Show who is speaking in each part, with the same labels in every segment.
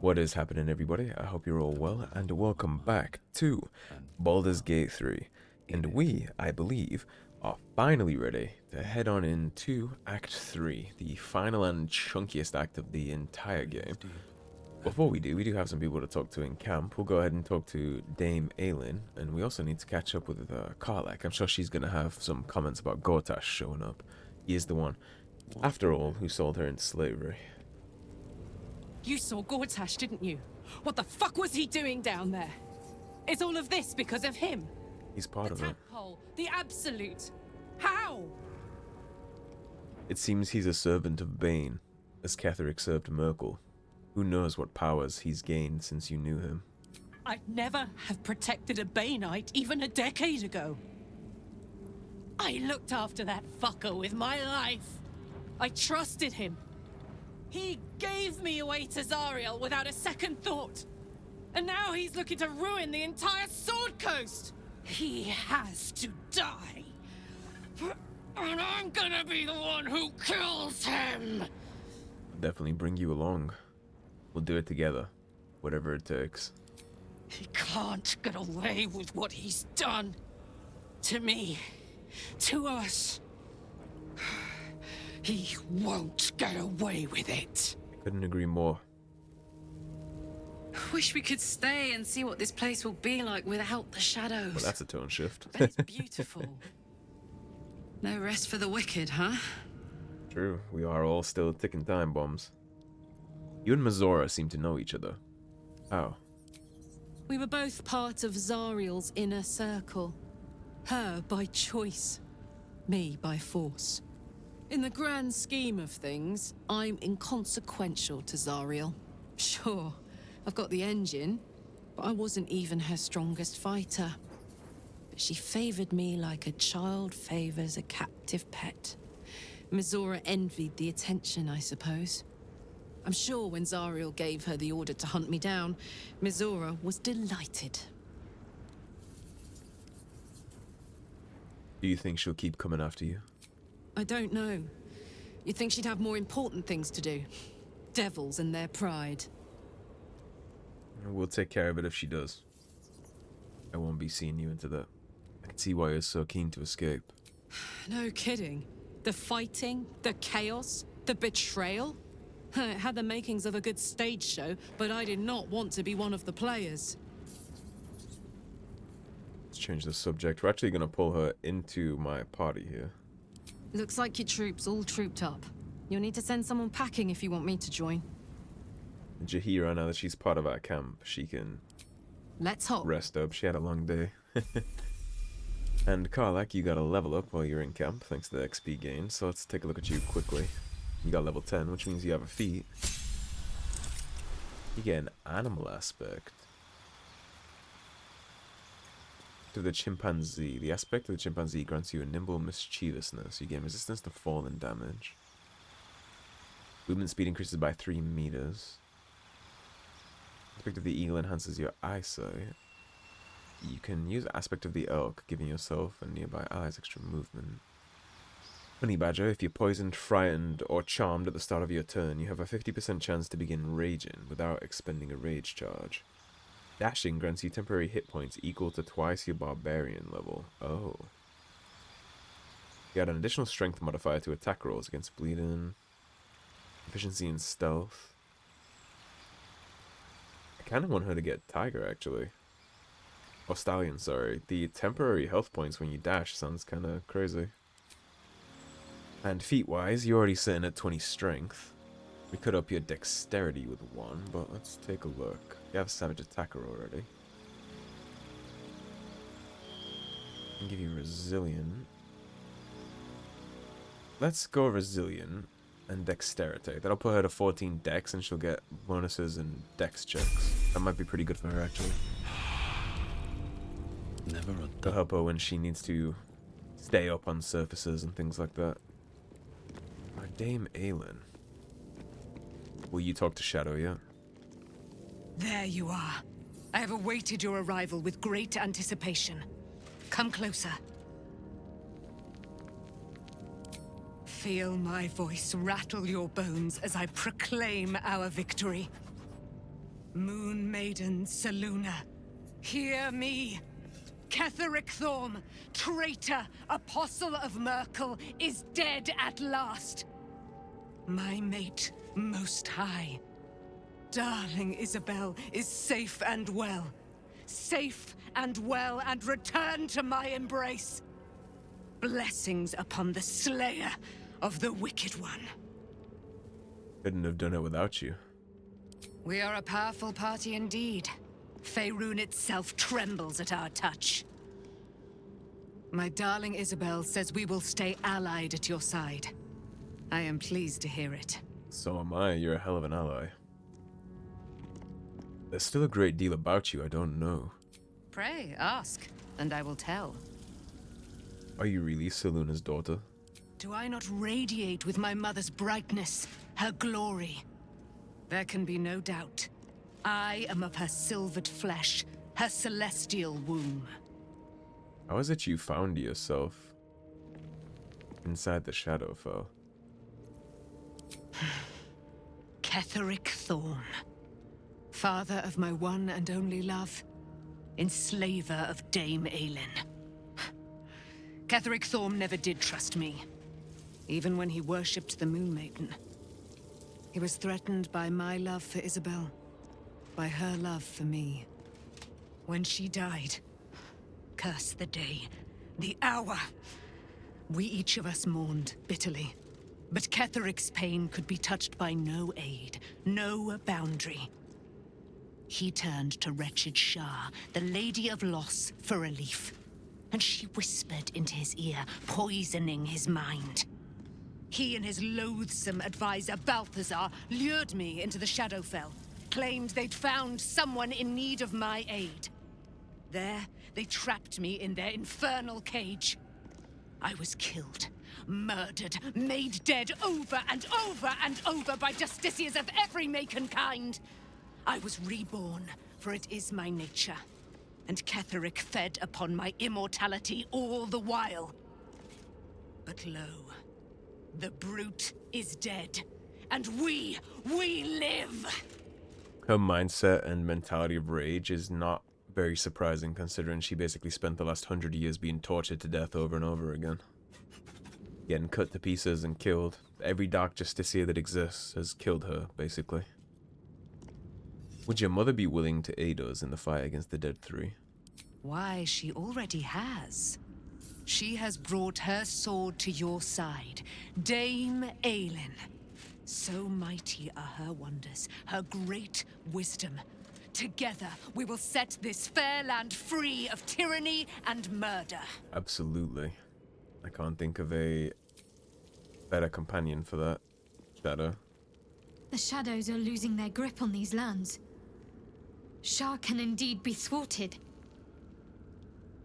Speaker 1: What is happening, everybody? I hope you're all well, and welcome back to Baldur's Gate 3. And we, I believe, are finally ready to head on into Act 3, the final and chunkiest act of the entire game. Before we do have some people to talk to in camp. We'll go ahead and talk to Dame Aylin, and we also need to catch up with Karlach. I'm sure she's going to have some comments about Gortash showing up. He is the one, after all, who sold her into slavery.
Speaker 2: You saw Gortash, didn't you? What the fuck was he doing down there? Is all of this because of him?
Speaker 1: He's part of it.
Speaker 2: Tadpole, the Absolute. How?
Speaker 1: It seems he's a servant of Bane, as Ketherick served Merkel. Who knows what powers he's gained since you knew him.
Speaker 2: I'd never have protected a Baneite even a decade ago. I looked after that fucker with my life. I trusted him. He gave me away to Zariel without a second thought. And now he's looking to ruin the entire Sword Coast. He has to die. And I'm gonna be the one who kills him.
Speaker 1: I'll definitely bring you along. We'll do it together, whatever it takes.
Speaker 2: He can't get away with what he's done. To me. To us. He won't get away with it.
Speaker 1: Couldn't agree more.
Speaker 3: Wish we could stay and see what this place will be like without the shadows.
Speaker 1: Well, that's a tone shift.
Speaker 2: But it's beautiful.
Speaker 3: No rest for the wicked, huh?
Speaker 1: True, we are all still ticking time bombs. You and Mazora seem to know each other. How?
Speaker 2: We were both part of Zariel's inner circle. Her by choice. Me by force. In the grand scheme of things, I'm inconsequential to Zariel. Sure, I've got the engine, but I wasn't even her strongest fighter. But she favored me like a child favors a captive pet. Mazora envied the attention, I suppose. I'm sure when Zariel gave her the order to hunt me down, Mazora was delighted.
Speaker 1: Do you think she'll keep coming after you?
Speaker 2: I don't know. You'd think she'd have more important things to do. Devils and their pride.
Speaker 1: We'll take care of it if she does. I won't be seeing you into that. I can see why you're so keen to escape.
Speaker 2: No kidding. The fighting, the chaos, the betrayal. It had the makings of a good stage show, but I did not want to be one of the players.
Speaker 1: Let's change the subject. We're actually going to pull her into my party here.
Speaker 2: Looks like your troops all trooped up. You'll need to send someone packing if you want me to join.
Speaker 1: Jaheira, now that she's part of our camp, she can
Speaker 2: Let's hop.
Speaker 1: rest up. She had a long day. And Karlach, you got a level up while you're in camp, thanks to the XP gain. So let's take a look at you quickly. You got level 10, which means you have a feat. You get an animal aspect. To the chimpanzee. The aspect of the chimpanzee grants you a nimble mischievousness. You gain resistance to fall and damage. Movement speed increases by 3 meters. Aspect of the eagle enhances your eyesight. You can use aspect of the elk, giving yourself and nearby allies extra movement. Honey Badger, if you're poisoned, frightened, or charmed at the start of your turn, you have a 50% chance to begin raging without expending a rage charge. Dashing grants you temporary hit points equal to twice your barbarian level. Oh. You add an additional strength modifier to attack rolls against bleeding. Efficiency and stealth. I kind of want her to get Tiger, actually. Or Stallion, sorry. The temporary health points when you dash sounds kind of crazy. And feat-wise, you're already sitting at 20 strength. We could up your dexterity with 1, but let's take a look. You have Savage Attacker already. I'll give you Resilient. Let's go Resilient and Dexterity. That'll put her to 14 dex and she'll get bonuses and dex checks. That might be pretty good for her, actually.
Speaker 4: Never a
Speaker 1: To help her when she needs to stay up on surfaces and things like that. Our Dame Aylin. Will you talk to Shadow yet?
Speaker 5: There you are. I have awaited your arrival with great anticipation. Come closer. Feel my voice rattle your bones as I proclaim our victory. Moon Maiden Selûne, hear me! Ketheric Thorm, traitor, apostle of Merkel, is dead at last. My mate, Most High. Darling Isabel is safe and well. Safe and well, and returned to my embrace. Blessings upon the slayer of the Wicked One.
Speaker 1: Couldn't have done it without you.
Speaker 5: We are a powerful party indeed. Faerun itself trembles at our touch. My darling Isabel says we will stay allied at your side. I am pleased to hear it.
Speaker 1: So am I. You're a hell of an ally. There's still a great deal about you I don't know.
Speaker 5: Pray, ask, and I will tell.
Speaker 1: Are you really Selûne's daughter?
Speaker 5: Do I not radiate with my mother's brightness, her glory? There can be no doubt. I am of her silvered flesh, her celestial womb.
Speaker 1: How is it you found yourself inside the Shadowfell?
Speaker 5: Ketheric Thorm. Father of my one and only love. Enslaver of Dame Aylin. Ketheric Thorm never did trust me. Even when he worshipped the Moon Maiden. He was threatened by my love for Isabel. By her love for me. When she died, curse the day, the hour. We each of us mourned bitterly. But Ketheric's pain could be touched by no aid, no boundary. He turned to wretched Shah, the Lady of Loss, for relief. And she whispered into his ear, poisoning his mind. He and his loathsome advisor, Balthazar, lured me into the Shadowfell. Claimed they'd found someone in need of my aid. There, they trapped me in their infernal cage. I was killed, murdered, made dead over and over and over by justiciars of every make and kind. I was reborn, for it is my nature. And Ketheric fed upon my immortality all the while. But lo, the brute is dead, and we live!
Speaker 1: Her mindset and mentality of rage is not very surprising, considering she basically spent the last 100 years being tortured to death over and over again. Getting cut to pieces and killed. Every dark justiciar that exists has killed her, basically. Would your mother be willing to aid us in the fight against the Dead Three?
Speaker 5: Why, she already has. She has brought her sword to your side, Dame Aylin. So mighty are her wonders, her great wisdom. Together, we will set this fair land free of tyranny and murder.
Speaker 1: Absolutely. I can't think of a better companion for that. Shadow.
Speaker 4: The shadows are losing their grip on these lands. Shah can indeed be thwarted.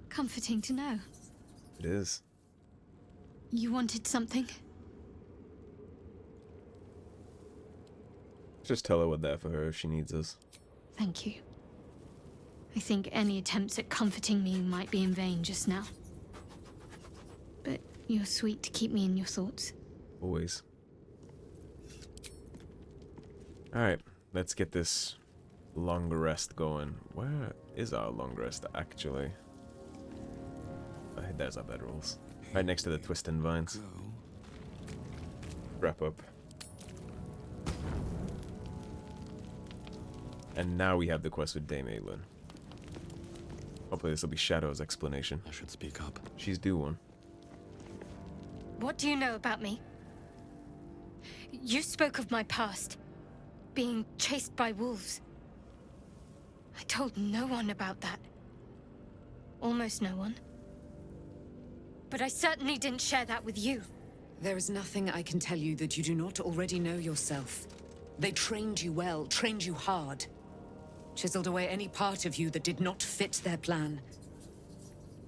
Speaker 4: Comforting to know.
Speaker 1: It is.
Speaker 4: You wanted something?
Speaker 1: Just tell her we're there for her if she needs us.
Speaker 4: Thank you. I think any attempts at comforting me might be in vain just now. But you're sweet to keep me in your thoughts.
Speaker 1: Always. Alright, let's get this long rest going. Where is our long rest, actually? There's our bedrolls. Right next to the twist and vines. Wrap up. And now we have the quest with Dame Aylin. Hopefully this will be Shadow's explanation.
Speaker 6: I should speak up.
Speaker 1: She's due one.
Speaker 4: What do you know about me? You spoke of my past. Being chased by wolves. I told no one about that. Almost no one. But I certainly didn't share that with you.
Speaker 5: There is nothing I can tell you that you do not already know yourself. They trained you well, trained you hard. Chiseled away any part of you that did not fit their plan.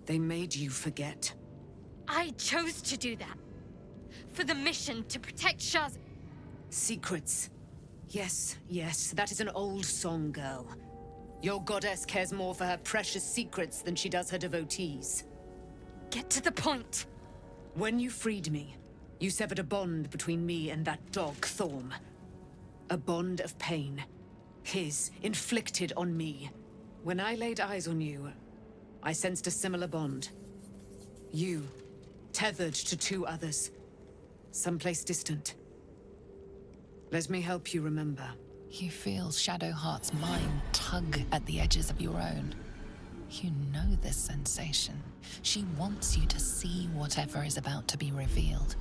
Speaker 5: They made you forget.
Speaker 4: I chose to do that. For the mission to protect Shah's...
Speaker 5: Secrets. Yes, yes, that is an old song, girl. Your goddess cares more for her precious secrets than she does her devotees.
Speaker 4: Get to the point.
Speaker 5: When you freed me, you severed a bond between me and that dog, Thorm. A bond of pain. his, inflicted on me. When I laid eyes on you, I sensed a similar bond. You, tethered to two others, someplace distant. Let me help you remember.
Speaker 6: You feel Shadowheart's mind tug at the edges of your own. You know this sensation. She wants you to see whatever is about to be revealed.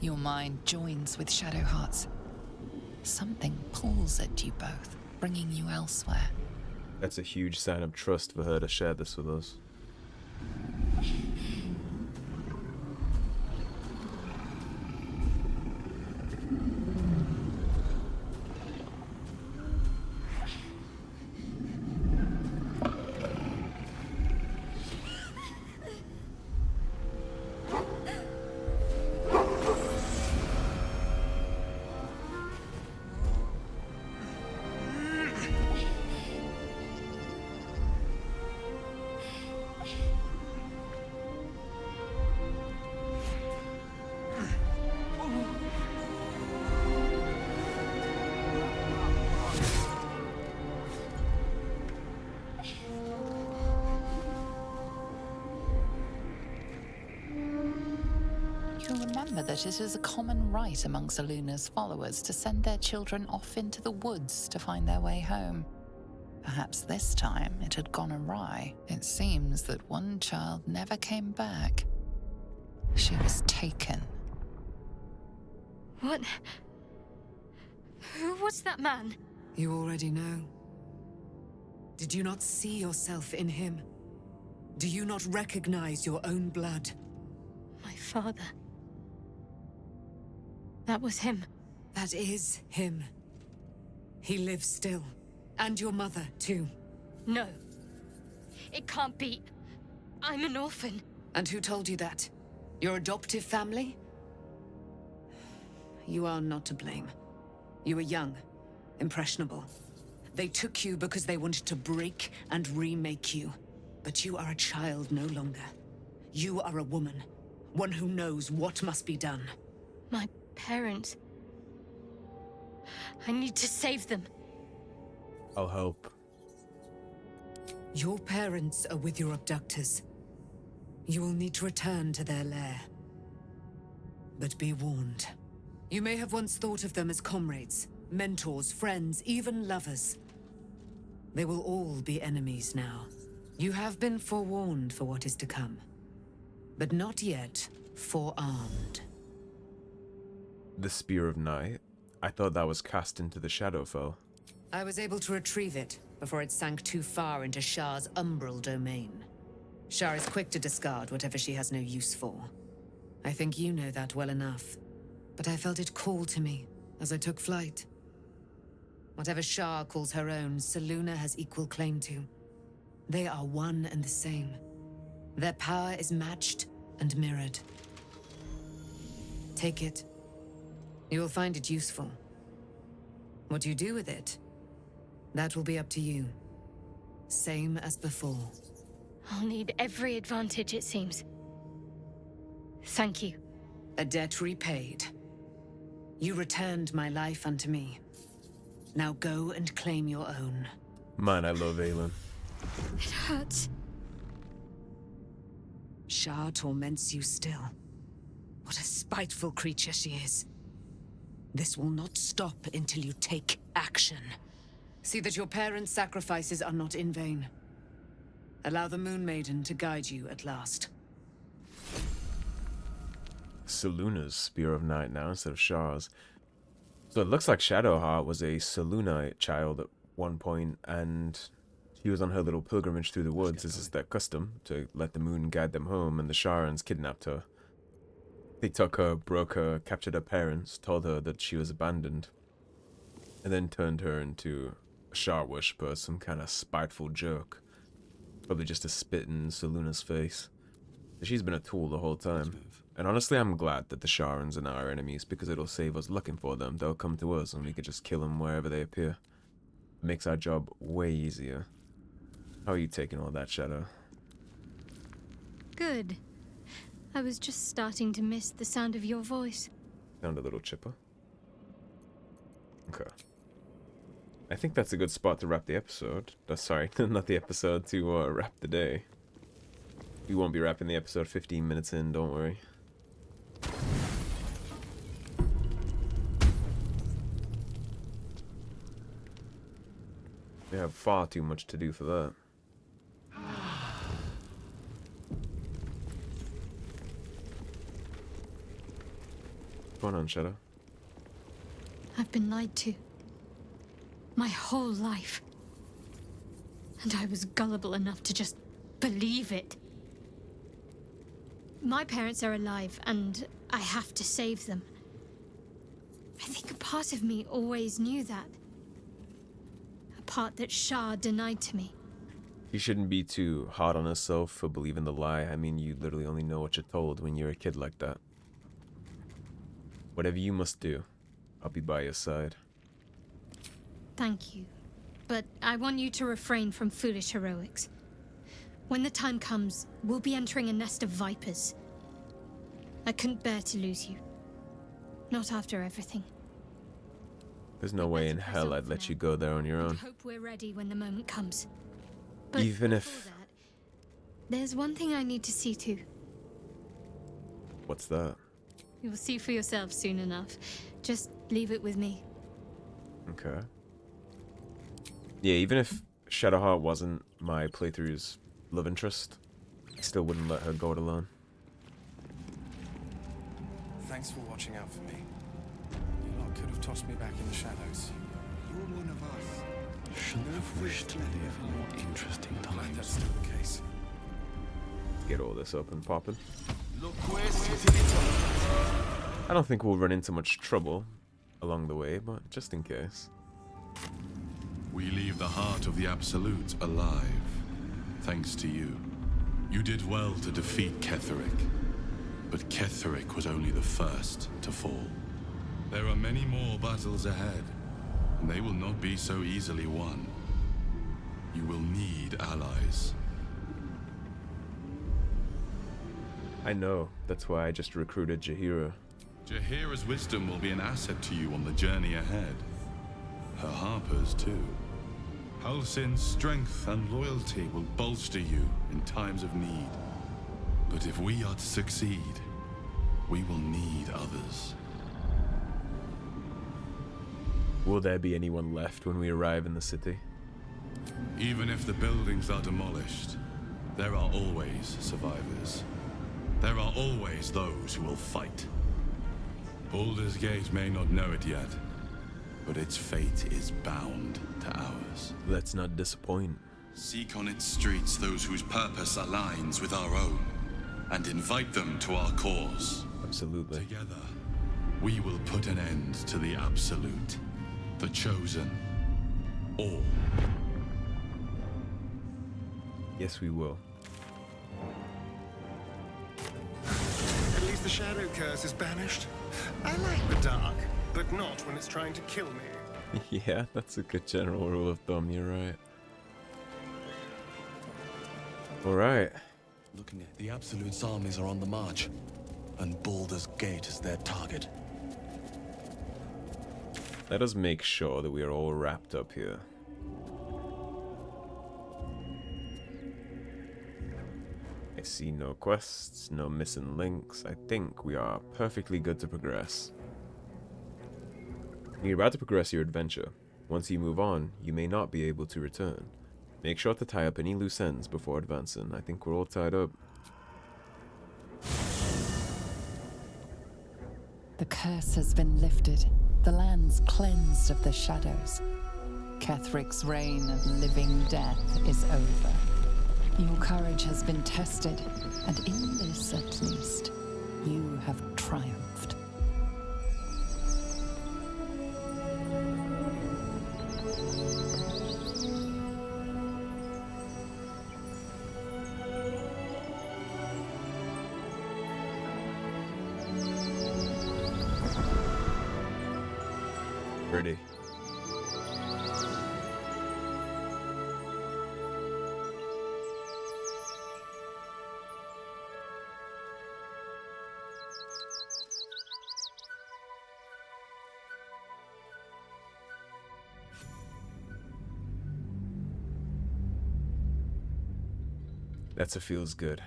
Speaker 6: Your mind joins with Shadowheart's. Something pulls at you both, bringing you elsewhere.
Speaker 1: That's a huge sign of trust for her to share this with us.
Speaker 6: Remember that it is a common right among Seluna's followers to send their children off into the woods to find their way home. Perhaps this time it had gone awry. It seems that one child never came back. She was taken.
Speaker 4: What? Who was that man?
Speaker 5: You already know. Did you not see yourself in him? Do you not recognize your own blood?
Speaker 4: My father. That was him.
Speaker 5: That is him. He lives still. And your mother, too.
Speaker 4: No. It can't be. I'm an orphan.
Speaker 5: And who told you that? Your adoptive family? You are not to blame. You were young, impressionable. They took you because they wanted to break and remake you. But you are a child no longer. You are a woman. One who knows what must be done.
Speaker 4: My parents. I need to save them.
Speaker 1: I'll help.
Speaker 5: Your parents are with your abductors. You will need to return to their lair. But be warned. You may have once thought of them as comrades, mentors, friends, even lovers. They will all be enemies now. You have been forewarned for what is to come, but not yet forearmed.
Speaker 1: The Spear of Night? I thought that was cast into the Shadowfell.
Speaker 5: I was able to retrieve it before it sank too far into Shar's umbral domain. Shar is quick to discard whatever she has no use for. I think you know that well enough, but I felt it call to me as I took flight. Whatever Shar calls her own, Selûne has equal claim to. They are one and the same. Their power is matched and mirrored. Take it. You will find it useful. What you do with it, that will be up to you. Same as before.
Speaker 4: I'll need every advantage, it seems. Thank you.
Speaker 5: A debt repaid. You returned my life unto me. Now go and claim your own.
Speaker 1: Man, I love Aylin.
Speaker 4: It hurts.
Speaker 5: Shar torments you still. What a spiteful creature she is. This will not stop until you take action. See that your parents' sacrifices are not in vain. Allow the Moon Maiden to guide you at last.
Speaker 1: Selûne's Spear of Night now instead of Shar's. So it looks like Shadowheart was a Selûnite child at one point, and she was on her little pilgrimage through the woods. This is their custom, to let the moon guide them home, and the Sharans kidnapped her. They took her, broke her, captured her parents, told her that she was abandoned, and then turned her into a Shar worshipper, some kind of spiteful jerk. Probably just to spit in Selûne's face. She's been a tool the whole time. And honestly, I'm glad that the Sharans are now our enemies, because it'll save us looking for them. They'll come to us, and we could just kill them wherever they appear. It makes our job way easier. How are you taking all that, Shadow?
Speaker 4: Good. I was just starting to miss the sound of your voice.
Speaker 1: Sound a little chipper? Okay. I think that's a good spot to wrap the episode. Sorry, not the episode, to wrap the day. We won't be wrapping the episode 15 minutes in, don't worry. We have far too much to do for that. What's going on, Shadow?
Speaker 4: I've been lied to. My whole life. And I was gullible enough to just believe it. My parents are alive, and I have to save them. I think a part of me always knew that. A part that Shah denied to me.
Speaker 1: You shouldn't be too hard on yourself for believing the lie. I mean, you literally only know what you're told when you're a kid like that. Whatever you must do, I'll be by your side.
Speaker 4: Thank you. But I want you to refrain from foolish heroics. When the time comes, we'll be entering a nest of vipers. I couldn't bear to lose you. Not after everything.
Speaker 1: There's no way in hell I'd let you go there on your own.
Speaker 4: Hope we're ready when the moment comes. But
Speaker 1: Even if...
Speaker 4: before that, there's one thing I need to see to.
Speaker 1: What's that?
Speaker 4: You'll see for yourself soon enough. Just leave it with me.
Speaker 1: Okay. Yeah, even if Shadowheart wasn't my playthrough's love interest, I still wouldn't let her go it alone.
Speaker 7: Thanks for watching out for me. You lot could have tossed me back in the shadows.
Speaker 8: You're one of us.
Speaker 9: Shouldn't have wished to live more interesting
Speaker 7: Glad that's
Speaker 9: times.
Speaker 7: still the case.
Speaker 1: Let's get all this up and popping.
Speaker 8: Look where city is.
Speaker 1: I don't think we'll run into much trouble along the way, but just in case.
Speaker 9: We leave the heart of the Absolute alive, thanks to you. You did well to defeat Ketheric, but Ketheric was only the first to fall. There are many more battles ahead, and they will not be so easily won. You will need allies.
Speaker 1: I know, that's why I just recruited Jaheira.
Speaker 9: Jaheira's wisdom will be an asset to you on the journey ahead. Her Harper's too. Halsin's strength and loyalty will bolster you in times of need. But if we are to succeed, we will need others.
Speaker 1: Will there be anyone left when we arrive in the city?
Speaker 9: Even if the buildings are demolished, there are always survivors. There are always those who will fight. Baldur's Gate may not know it yet, but its fate is bound to ours.
Speaker 1: Let's not disappoint.
Speaker 9: Seek on its streets those whose purpose aligns with our own, and invite them to our cause.
Speaker 1: Absolutely.
Speaker 9: Together, we will put an end to the Absolute, the Chosen, all.
Speaker 1: Yes, we will.
Speaker 7: At least the shadow curse is banished. I like the dark, but not when it's trying to kill me.
Speaker 1: Yeah, that's a good general rule of thumb, you're right. Alright.
Speaker 8: Looking at the Absolute's armies are on the march, and Baldur's Gate is their target.
Speaker 1: Let us make sure that we are all wrapped up here. I see no quests, no missing links. I think we are perfectly good to progress. You're about to progress your adventure. Once you move on, you may not be able to return. Make sure to tie up any loose ends before advancing. I think we're all tied up.
Speaker 6: The curse has been lifted, the lands cleansed of the shadows. Ketheric's reign of living death is over. Your courage has been tested, and in this at least, you have triumphed.
Speaker 1: Ready. That's what feels good.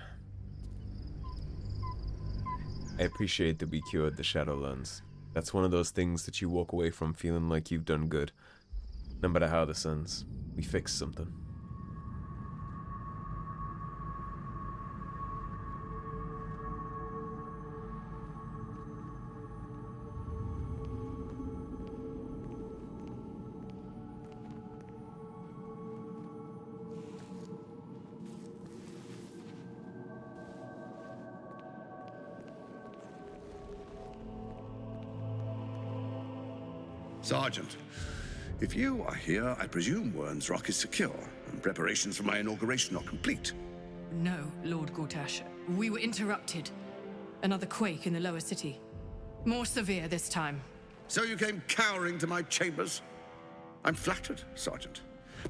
Speaker 1: I appreciate that we cured the Shadowlands. That's one of those things that you walk away from feeling like you've done good. No matter how this ends, we fixed something.
Speaker 10: Sergeant, if you are here, I presume Wern's Rock is secure, and preparations for my inauguration are complete.
Speaker 2: No, Lord Gortash. We were interrupted. Another quake in the lower city. More severe this time.
Speaker 10: So you came cowering to my chambers? I'm flattered, Sergeant.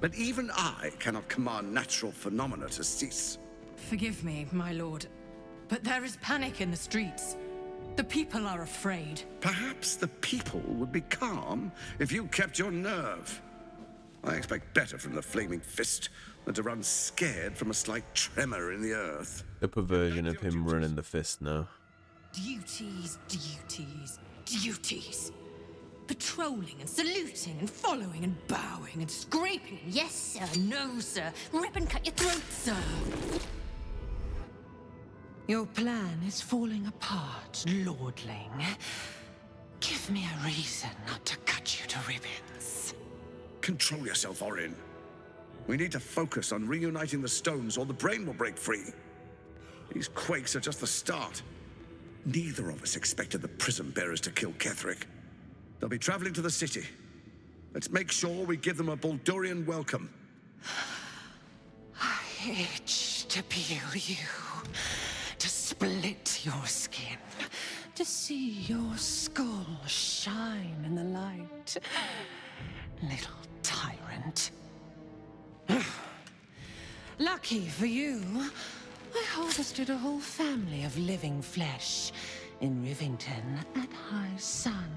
Speaker 10: But even I cannot command natural phenomena to cease.
Speaker 2: Forgive me, my lord, but there is panic in the streets. The people are afraid.
Speaker 10: Perhaps the people would be calm if you kept your nerve. I expect better from the Flaming Fist than to run scared from a slight tremor in the earth.
Speaker 1: The perversion of him running the fist now.
Speaker 2: Duties, duties, duties. Patrolling and saluting and following and bowing and scraping. Yes, sir. No, sir. Rip and cut your throat, sir. Your plan is falling apart, lordling. Give me a reason not to cut you to ribbons.
Speaker 10: Control yourself, Orin. We need to focus on reuniting the stones or the brain will break free. These quakes are just the start. Neither of us expected the Prism Bearers to kill Ketheric. They'll be traveling to the city. Let's make sure we give them a Baldurian welcome.
Speaker 5: I itch to peel you, to split your skin, to see your skull shine in the light. Little tyrant. Lucky for you, I harvested a whole family of living flesh in Rivington at high sun.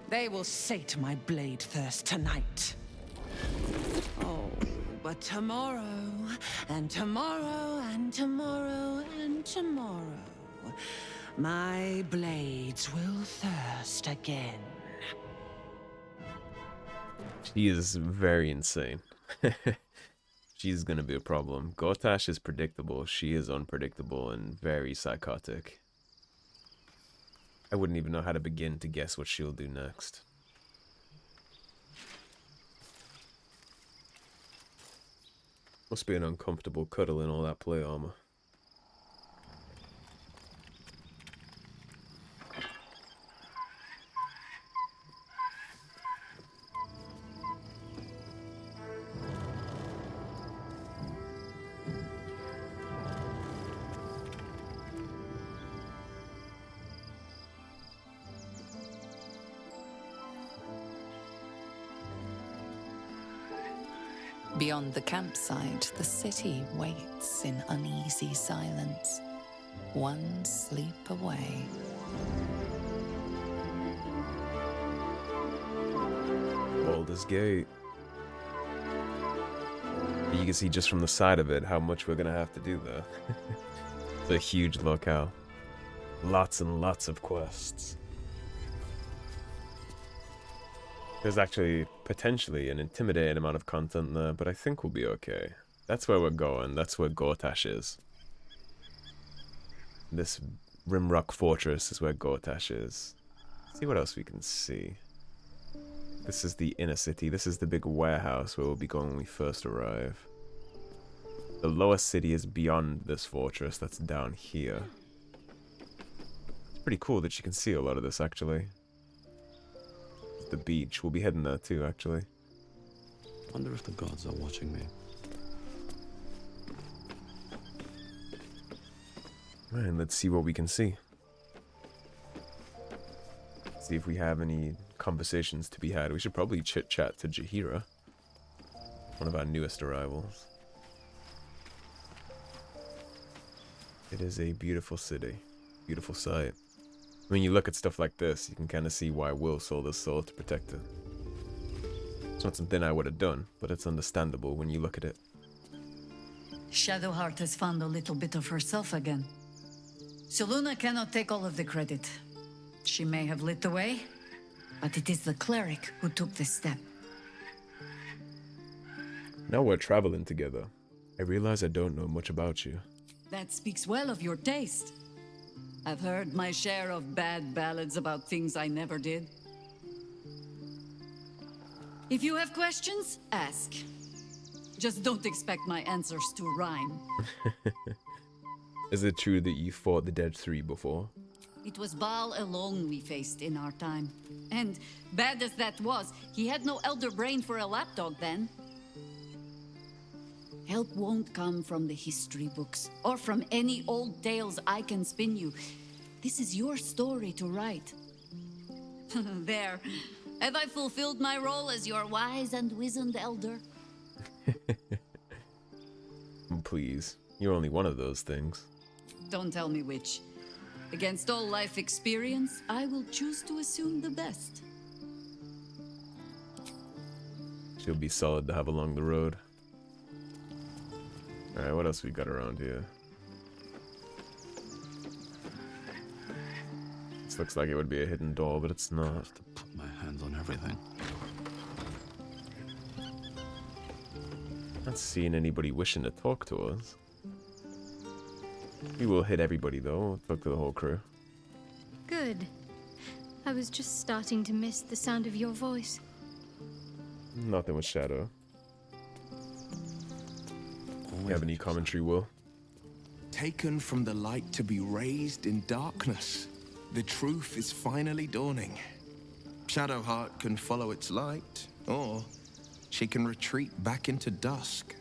Speaker 5: They will sate my blade thirst tonight. Oh, but tomorrow, and tomorrow, and tomorrow, and tomorrow, my blades will thirst again.
Speaker 1: She is very insane. She's gonna be a problem. Gortash is predictable. She is unpredictable and very psychotic. I wouldn't even know how to begin to guess what she'll do next. Must be an uncomfortable cuddle in all that play armor.
Speaker 6: Beyond the campsite, the city waits in uneasy silence, one sleep away.
Speaker 1: Baldur's Gate. You can see just from the side of it how much we're gonna have to do there. It's a huge locale. Lots and lots of quests. There's actually potentially an intimidating amount of content there, but I think we'll be okay. That's where we're going. That's where Gortash is. This Rimrock Fortress is where Gortash is. Let's see what else we can see. This is the inner city. This is the big warehouse where we'll be going when we first arrive. The lower city is beyond this fortress. That's down here. It's pretty cool that you can see a lot of this, actually. The beach. We'll be heading there too, actually.
Speaker 8: Wonder if the gods are watching me.
Speaker 1: Right, let's see what we can see. See if we have any conversations to be had. We should probably chit-chat to Jaheira, one of our newest arrivals. It is a beautiful city. Beautiful sight. When you look at stuff like this, you can kind of see why Will sold his soul to protect it. It's not something I would have done, but it's understandable when you look at it.
Speaker 11: Shadowheart has found a little bit of herself again. Selûne cannot take all of the credit. She may have lit the way, but it is the cleric who took this step.
Speaker 1: Now we're traveling together. I realize I don't know much about you.
Speaker 11: That speaks well of your taste. I've heard my share of bad ballads about things I never did. If you have questions, ask. Just don't expect my answers to rhyme.
Speaker 1: Is it true that you fought the Dead Three before?
Speaker 11: It was Baal alone we faced in our time. And bad as that was, he had no elder brain for a lapdog then. Help won't come from the history books, or from any old tales I can spin you. This is your story to write. There. Have I fulfilled my role as your wise and wizened elder?
Speaker 1: Please, you're only one of those things.
Speaker 11: Don't tell me which. Against all life experience, I will choose to assume the best.
Speaker 1: She'll be solid to have along the road. Alright, what else we got around here? This looks like it would be a hidden door, but it's not.
Speaker 8: To put my hands on everything.
Speaker 1: Not seeing anybody wishing to talk to us. We will hit everybody though. We'll talk to the whole crew.
Speaker 4: Good. I was just starting to miss the sound of your voice.
Speaker 1: Nothing with Shadow. You have any commentary, Will?
Speaker 12: Taken from the light to be raised in darkness. The truth is finally dawning. Shadowheart can follow its light, or she can retreat back into dusk.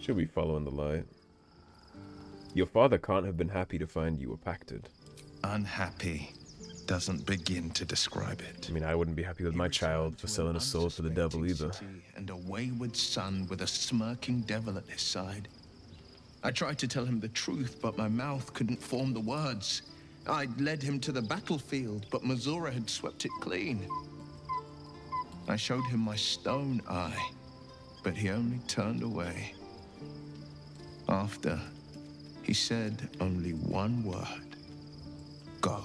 Speaker 1: She'll be following the light. Your father can't have been happy to find you Abducted.
Speaker 12: Unhappy doesn't begin to describe it.
Speaker 1: I mean, I wouldn't be happy with my child for selling a soul to the devil either.
Speaker 12: And a wayward son with a smirking devil at his side. I tried to tell him the truth, but my mouth couldn't form the words. I'd led him to the battlefield, but Mazura had swept it clean. I showed him my stone eye, but he only turned away. After, he said only one word. Go.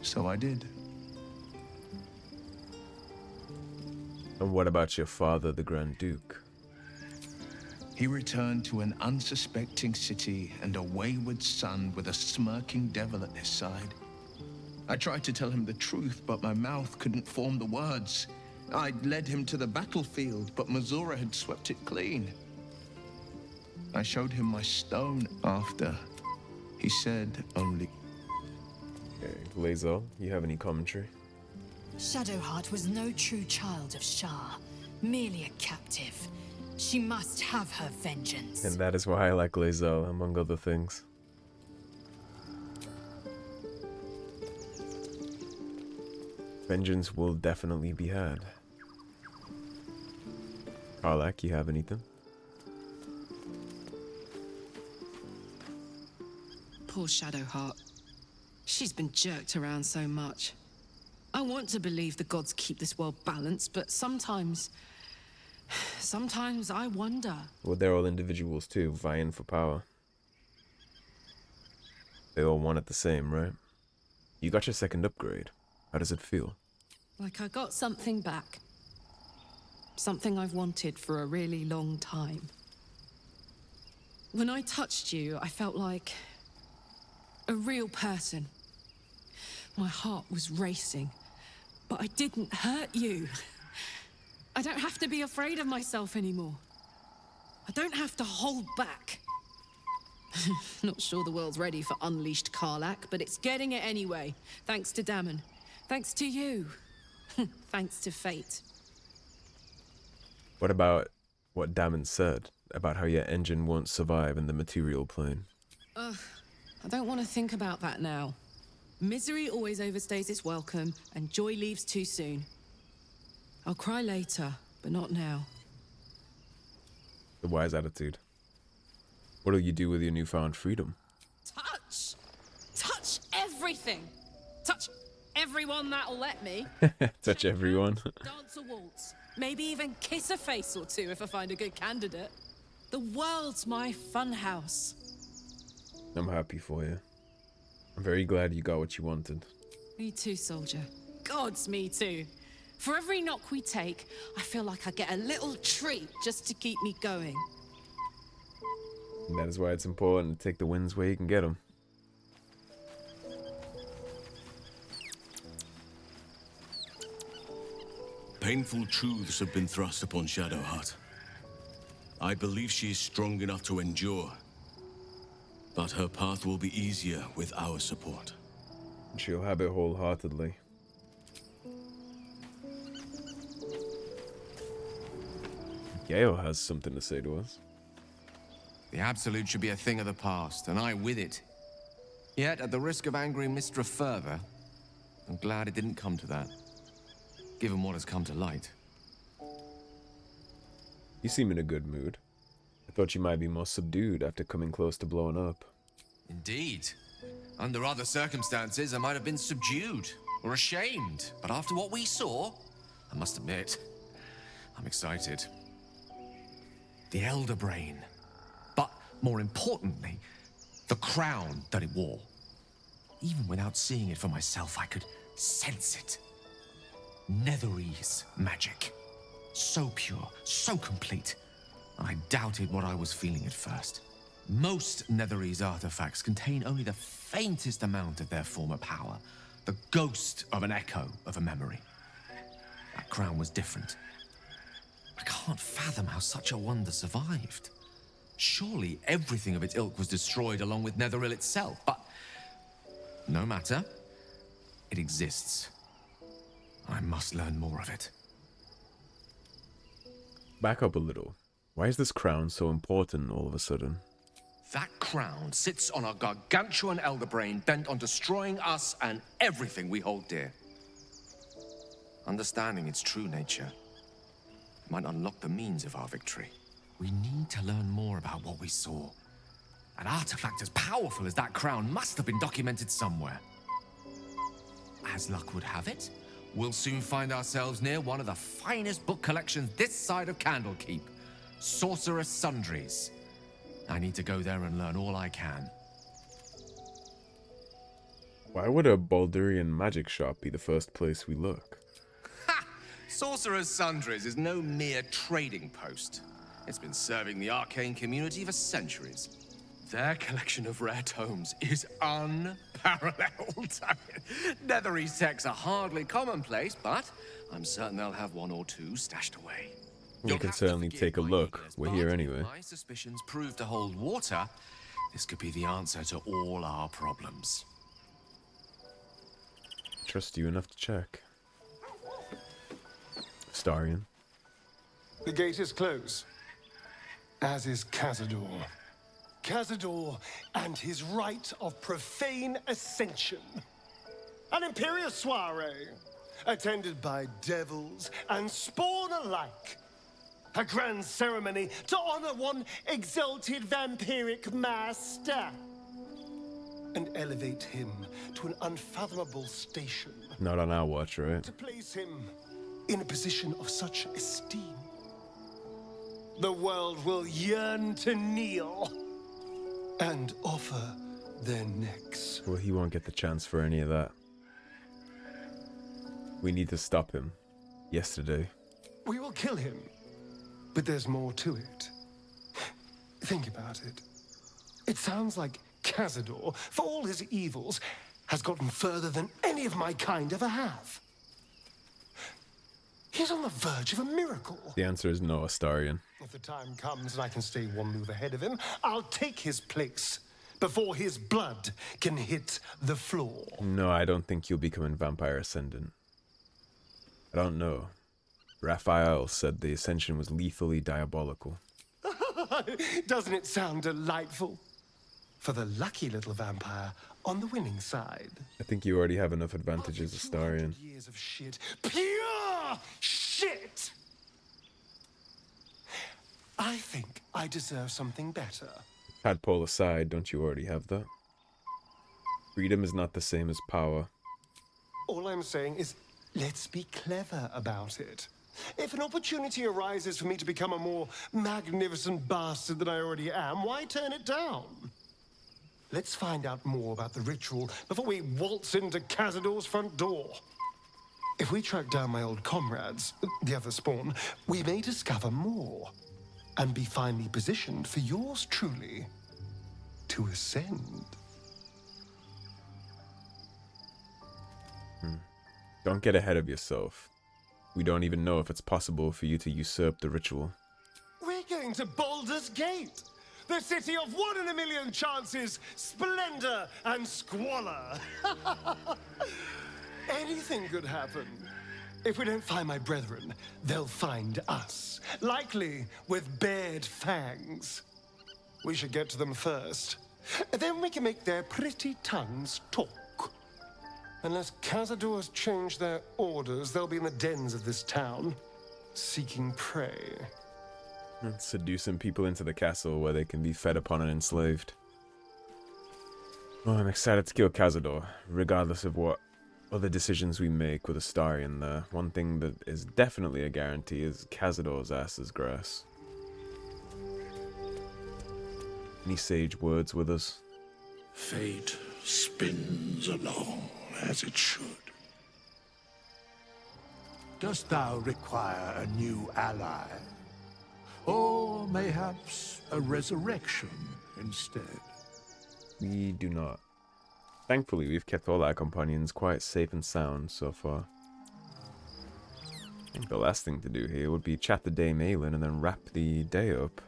Speaker 12: So I did.
Speaker 1: And what about your father, the Grand Duke?
Speaker 12: He returned to an unsuspecting city and a wayward son with a smirking devil at his side. I tried to tell him the truth, but my mouth couldn't form the words. I'd led him to the battlefield, but Mazura had swept it clean. I showed him my stone after. He said only...
Speaker 1: Okay, Lazel, you have any commentary?
Speaker 2: Shadowheart was no true child of Shah, merely a captive. She must have her vengeance.
Speaker 1: And that is why I like Lazel, among other things. Vengeance will definitely be had. Karlach, you have anything?
Speaker 2: Poor Shadowheart. She's been jerked around so much. I want to believe the gods keep this world balanced, but sometimes I wonder.
Speaker 1: Well, they're all individuals too, vying for power. They all want it the same, right? You got your second upgrade. How does it feel?
Speaker 2: Like I got something back. Something I've wanted for a really long time. When I touched you, I felt like a real person. My heart was racing, but I didn't hurt you. I don't have to be afraid of myself anymore. I don't have to hold back. Not sure the world's ready for unleashed Karlach, but it's getting it anyway. Thanks to Dammon. Thanks to you. Thanks to fate.
Speaker 1: What about what Dammon said about how your engine won't survive in the material plane?
Speaker 2: Ugh, I don't want to think about that now. Misery always overstays its welcome, and joy leaves too soon. I'll cry later, but not now.
Speaker 1: The wise attitude. What'll you do with your newfound freedom?
Speaker 2: Touch! Touch everything! Touch everyone that'll let me.
Speaker 1: Touch everyone.
Speaker 2: Dance a waltz. Maybe even kiss a face or two if I find a good candidate. The world's my funhouse.
Speaker 1: I'm happy for you. I'm very glad you got what you wanted.
Speaker 2: Me too, soldier. Gods, me too. For every knock we take, I feel like I get a little treat just to keep me going.
Speaker 1: And that is why it's important to take the wins where you can get them.
Speaker 8: Painful truths have been thrust upon Shadowheart. I believe she is strong enough to endure. But her path will be easier with our support.
Speaker 1: She'll have it wholeheartedly. Gale has something to say to us.
Speaker 13: The Absolute should be a thing of the past, and I with it. Yet, at the risk of angering Mistra further, I'm glad it didn't come to that. Given what has come to light.
Speaker 1: You seem in a good mood. I thought you might be more subdued after coming close to blowing up.
Speaker 13: Indeed. Under other circumstances, I might have been subdued or ashamed. But after what we saw, I must admit, I'm excited. The Elder Brain. But more importantly, the crown that it wore. Even without seeing it for myself, I could sense it. Netherese magic. So pure, so complete. I doubted what I was feeling at first. Most Netherese artifacts contain only the faintest amount of their former power. The ghost of an echo of a memory. That crown was different. I can't fathom how such a wonder survived. Surely everything of its ilk was destroyed along with Netheril itself, but no matter. It exists. I must learn more of it.
Speaker 1: Back up a little. Why is this crown so important all of a sudden?
Speaker 13: That crown sits on a gargantuan elder brain bent on destroying us and everything we hold dear. Understanding its true nature might unlock the means of our victory. We need to learn more about what we saw. An artifact as powerful as that crown must have been documented somewhere. As luck would have it, we'll soon find ourselves near one of the finest book collections this side of Candlekeep. Sorcerer's Sundries. I need to go there and learn all I can.
Speaker 1: Why would a Baldurian magic shop be the first place we look?
Speaker 13: Ha! Sorcerer's Sundries is no mere trading post. It's been serving the arcane community for centuries. Their collection of rare tomes is unparalleled. Netherese texts are hardly commonplace, but I'm certain they'll have one or two stashed away.
Speaker 1: We can certainly take a look. We're here anyway.
Speaker 13: If my suspicions prove to hold water, this could be the answer to all our problems.
Speaker 1: Trust you enough to check. Starion.
Speaker 7: The gate is closed, as is Cazador. Cazador and his rite of profane ascension. An imperial soiree, attended by devils and spawn alike. A grand ceremony to honor one exalted vampiric master. And elevate him to an unfathomable station.
Speaker 1: Not on our watch, right?
Speaker 7: To place him in a position of such esteem. The world will yearn to kneel and offer their necks.
Speaker 1: Well, he won't get the chance for any of that. We need to stop him. Yesterday.
Speaker 7: We will kill him. But there's more to it. Think about it. It sounds like Cazador, for all his evils, has gotten further than any of my kind ever have. He's on the verge of a miracle.
Speaker 1: The answer is no, Astarion.
Speaker 7: If the time comes and I can stay one move ahead of him, I'll take his place before his blood can hit the floor.
Speaker 1: No, I don't think you'll become an Vampire Ascendant. I don't know. Raphael said the Ascension was lethally diabolical.
Speaker 7: Doesn't it sound delightful? For the lucky little vampire on the winning side.
Speaker 1: I think you already have enough advantages, Astarion.
Speaker 7: Years of shit. Pure shit! I think I deserve something better.
Speaker 1: Tadpole aside, don't you already have that? Freedom is not the same as power.
Speaker 7: All I'm saying is, let's be clever about it. If an opportunity arises for me to become a more magnificent bastard than I already am, why turn it down? Let's find out more about the ritual before we waltz into Cazador's front door. If we track down my old comrades, the other spawn, we may discover more and be finally positioned for yours truly to ascend.
Speaker 1: Don't get ahead of yourself. We don't even know if it's possible for you to usurp the ritual.
Speaker 7: We're going to Baldur's Gate, the city of 1 in a million chances, splendor and squalor. Anything could happen. If we don't find my brethren, they'll find us, likely with bared fangs. We should get to them first. Then we can make their pretty tongues talk. Unless Cazador has changed their orders, they'll be in the dens of this town, seeking prey.
Speaker 1: And seducing people into the castle where they can be fed upon and enslaved. Oh, I'm excited to kill Cazador, regardless of what other decisions we make with Astarion there. One thing that is definitely a guarantee is Cazador's ass is grass. Any sage words with us?
Speaker 10: Fate spins along as it should.
Speaker 14: Dost thou require a new ally? Or mayhaps a resurrection instead?
Speaker 1: We do not. Thankfully, we've kept all our companions quite safe and sound so far. I think the last thing to do here would be chat to Dame Aylin and then wrap the day up.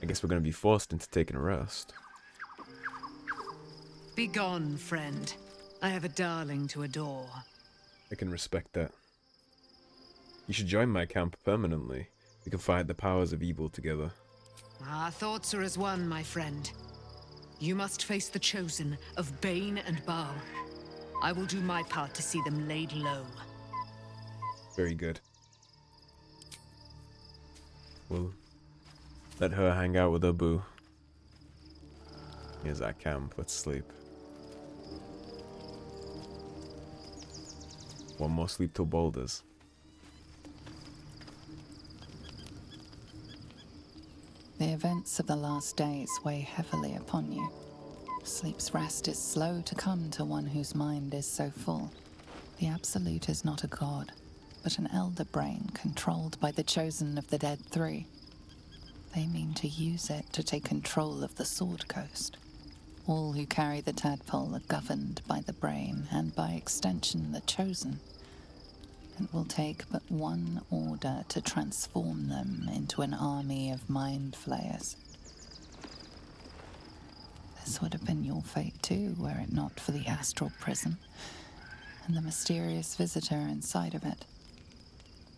Speaker 1: I guess we're going to be forced into taking a rest.
Speaker 5: Begone, friend. I have a darling to adore.
Speaker 1: I can respect that. You should join my camp permanently. We can fight the powers of evil together.
Speaker 5: Our thoughts are as one, my friend. You must face the chosen of Bane and Baal. I will do my part to see them laid low.
Speaker 1: Very good. We'll let her hang out with her boo. Here's our camp. Let's sleep. One more sleep till Baldur's.
Speaker 6: The events of the last days weigh heavily upon you. Sleep's rest is slow to come to one whose mind is so full. The Absolute is not a god, but an elder brain controlled by the chosen of the Dead Three. They mean to use it to take control of the Sword Coast. All who carry the tadpole are governed by the brain, and by extension the chosen. It will take but one order to transform them into an army of mind flayers. This would have been your fate too, were it not for the astral prison and the mysterious visitor inside of it.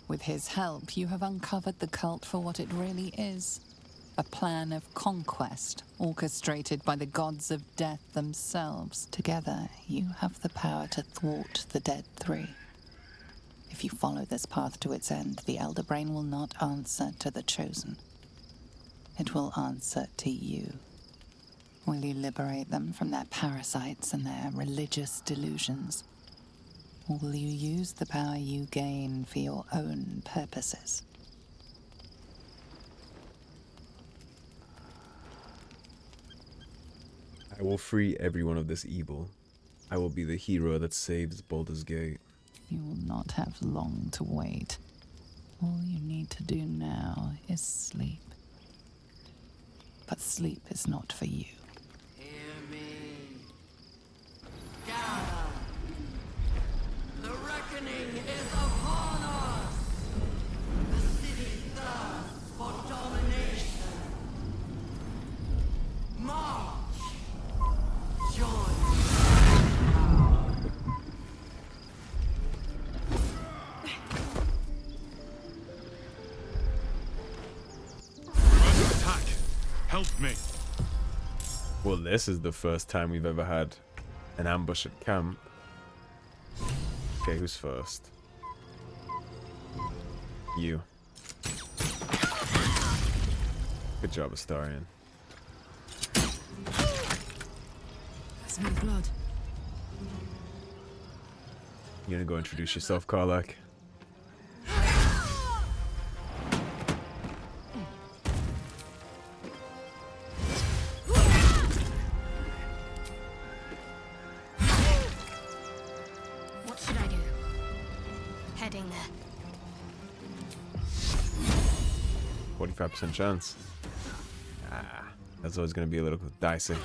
Speaker 6: With his help, you have uncovered the cult for what it really is. A plan of conquest, orchestrated by the gods of death themselves. Together, you have the power to thwart the Dead Three. If you follow this path to its end, the Elder Brain will not answer to the Chosen. It will answer to you. Will you liberate them from their parasites and their religious delusions? Or will you use the power you gain for your own purposes?
Speaker 1: I will free everyone of this evil. I will be the hero that saves Baldur's Gate.
Speaker 6: You will not have long to wait. All you need to do now is sleep. But sleep is not for you.
Speaker 15: Hear me. Gather. The reckoning is upon us. The city thirsts for domination. March. Join.
Speaker 9: Help me.
Speaker 1: Well, this is the first time we've ever had an ambush at camp. Okay, who's first? You. Good job, Astarion.
Speaker 2: That's my blood.
Speaker 1: You gonna go introduce yourself, Karlach?
Speaker 4: heading there.
Speaker 1: 45% chance. That's always going to be a little dicey.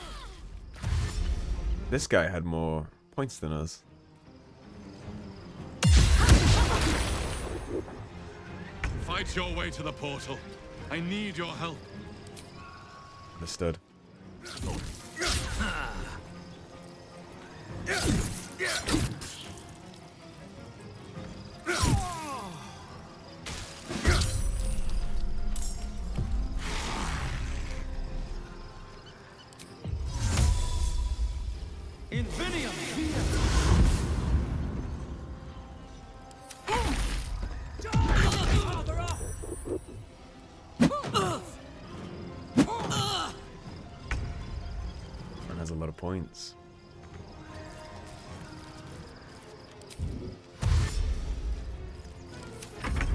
Speaker 1: This guy had more points than us.
Speaker 9: Fight your way to the portal. I need your help.
Speaker 1: Understood. And has a lot of points.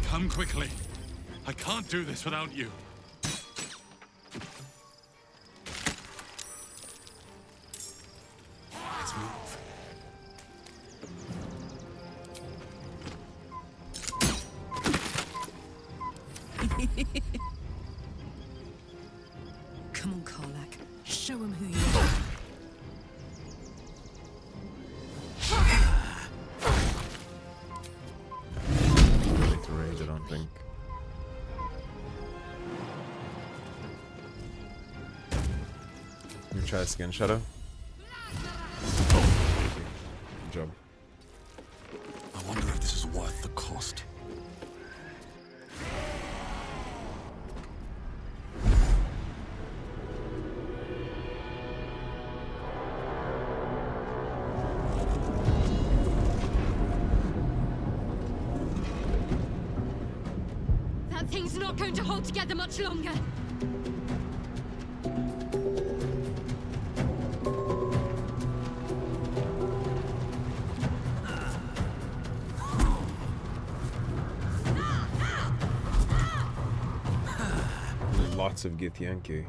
Speaker 9: Come quickly. I can't do this without you. Let's move.
Speaker 2: Come on, Karlach. Show him who you are.
Speaker 1: To rage, I don't think. Let me try this again, Shadow. Good job.
Speaker 10: I wonder if this is worth the cost.
Speaker 4: That thing's not going to hold together much longer.
Speaker 1: Lots of Githyanki.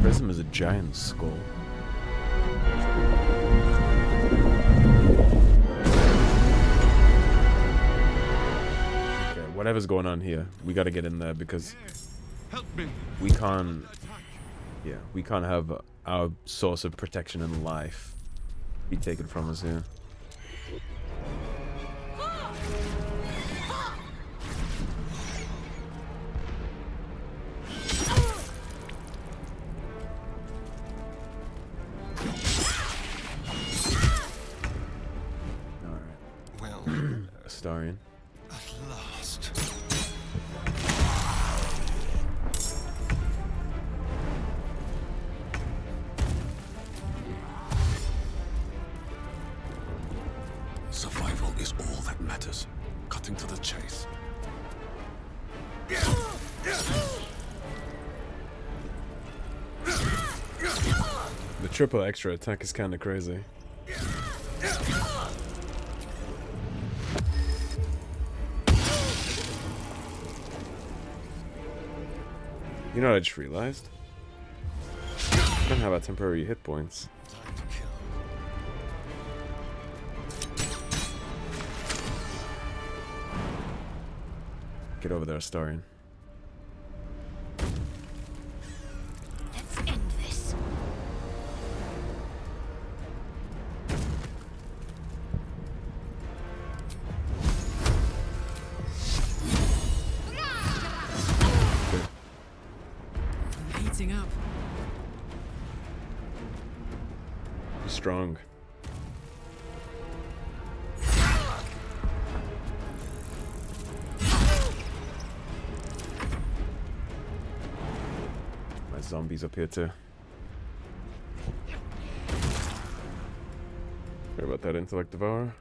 Speaker 1: Prism is a giant skull. Whatever's going on here, we got to get in there because we can't. Yeah, we can't have our source of protection in life be taken from us here. All right.
Speaker 10: Well,
Speaker 1: Astarion.
Speaker 10: at last. Survival is all that matters. Cutting to the chase.
Speaker 1: The triple extra attack is kind of crazy. You know what I just realized? I don't have our temporary hit points. Get over there, Astarion.
Speaker 4: Let's end this.
Speaker 2: I'm heating up.
Speaker 1: Strong. My zombies up here too. Sorry about that, Intellect Devourer.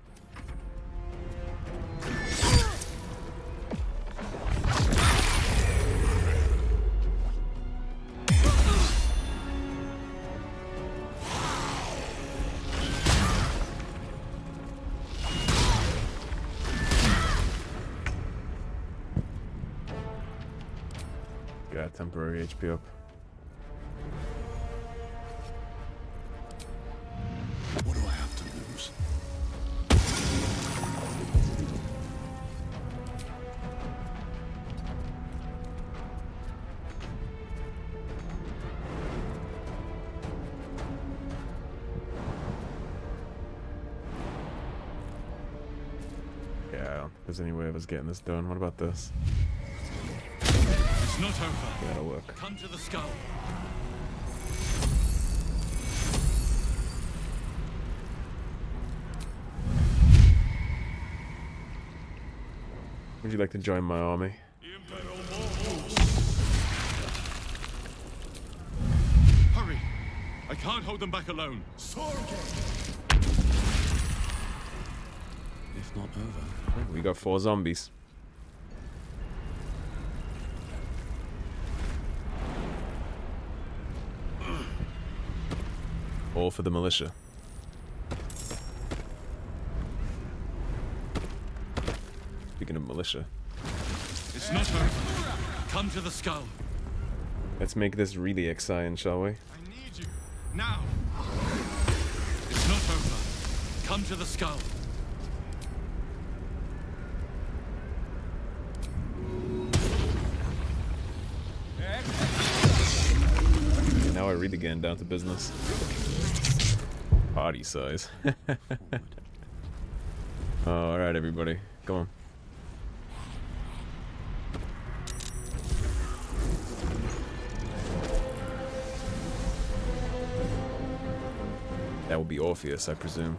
Speaker 1: temporary HP up.
Speaker 10: What do I have to lose?
Speaker 1: Yeah, I don't think there's any way of us getting this done. What about this?
Speaker 9: It's not over.
Speaker 1: Yeah, that'll work.
Speaker 9: Come to the skull.
Speaker 1: Would you like to join my army?
Speaker 9: Hurry! I can't hold them back alone.
Speaker 10: If not over.
Speaker 1: We got 4 zombies. All for the militia. Speaking of militia,
Speaker 9: It's not over. Come to the skull.
Speaker 1: let's make this really exciting, shall we?
Speaker 9: I need you. Now. It's not over. Come to the skull.
Speaker 1: Now we're really getting down to business. Party size. Alright, everybody. Come on. That would be Orpheus, I presume.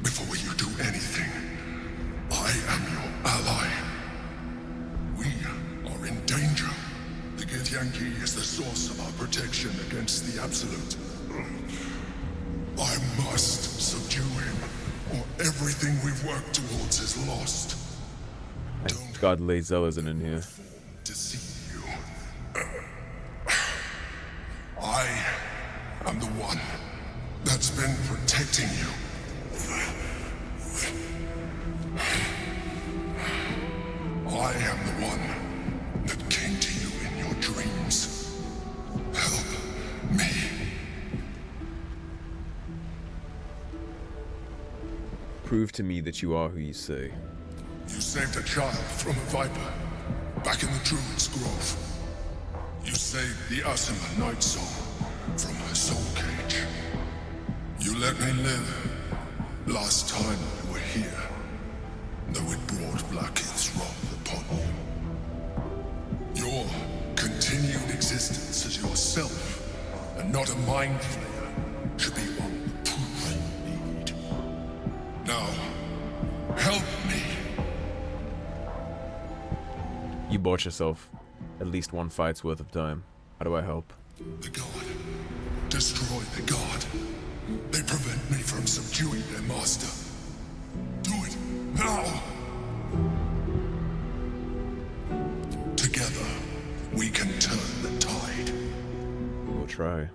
Speaker 16: Before you do anything, I am your ally. We are in danger. The Githyanki is the source of our protection against the Absolute. I must subdue him, or everything we've worked towards is lost.
Speaker 1: Thank God Lae'zel isn't in here.
Speaker 16: To see you. I am the one that's been protecting you. I am the one that came to you in your dreams. Help me.
Speaker 1: Prove to me that you are who you say.
Speaker 16: You saved a child from a viper back in the Druid's Grove. You saved the Asima Night Soul from her soul cage. You let me live last time we were here, though it brought Blackheath's wrath upon you. Your continued existence as yourself, and not a mind flayer, should be all the proof you need. Now, help me.
Speaker 1: You bought yourself at least one fight's worth of time. How do I help?
Speaker 16: The god. Destroy the god. They prevent me from subduing their master. Do it now! Together, we can turn the tide.
Speaker 1: We'll try.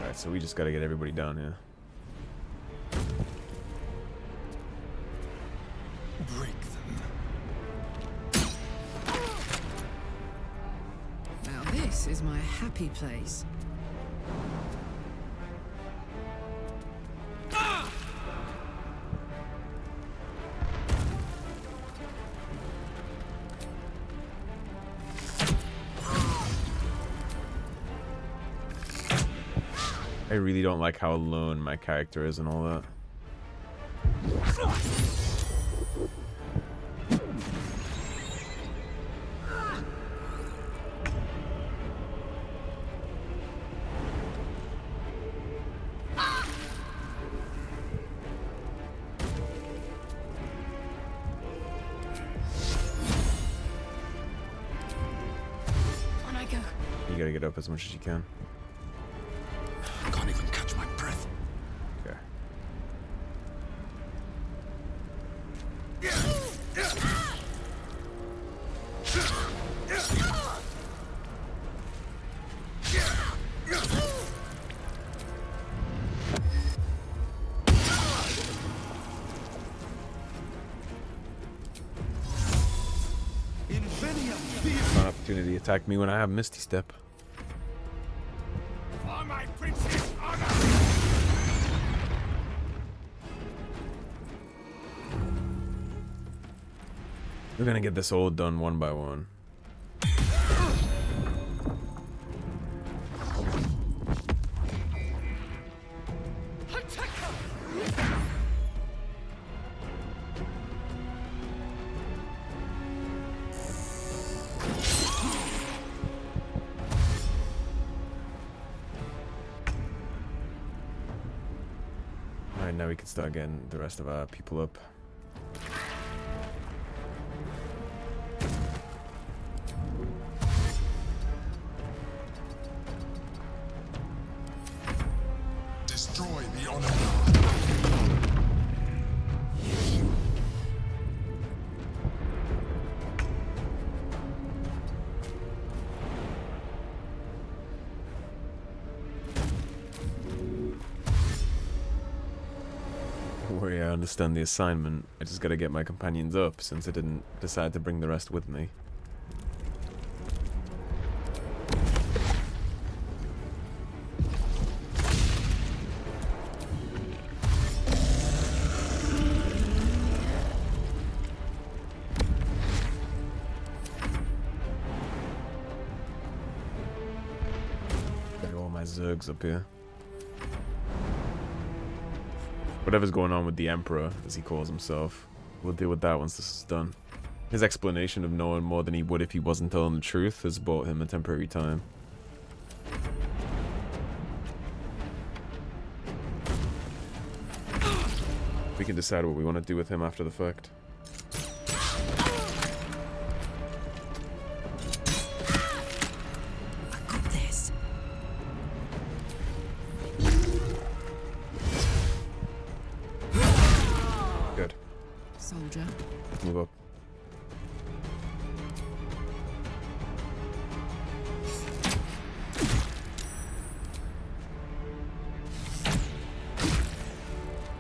Speaker 1: Alright, so we just gotta get everybody down here.
Speaker 15: Break them.
Speaker 2: Now this is my happy place.
Speaker 1: I really don't like how alone my character is and all that. gotta get up as much as you can.
Speaker 10: I can't even catch my breath.
Speaker 1: Okay. It's an opportunity to attack me when I have Misty Step.
Speaker 15: For my prince's honor!
Speaker 1: We're gonna get this all done one by one. Alright, now we can start getting the rest of our people up.
Speaker 16: Destroy the honor.
Speaker 1: Don't worry, I understand the assignment. I just gotta get my companions up since I didn't decide to bring the rest with me. Got all my Zergs up here. Whatever's going on with the Emperor, as he calls himself, we'll deal with that once this is done. His explanation of knowing more than he would if he wasn't telling the truth has bought him a temporary time. We can decide what we want to do with him after the fact. Good.
Speaker 2: Soldier.
Speaker 1: Let's move up.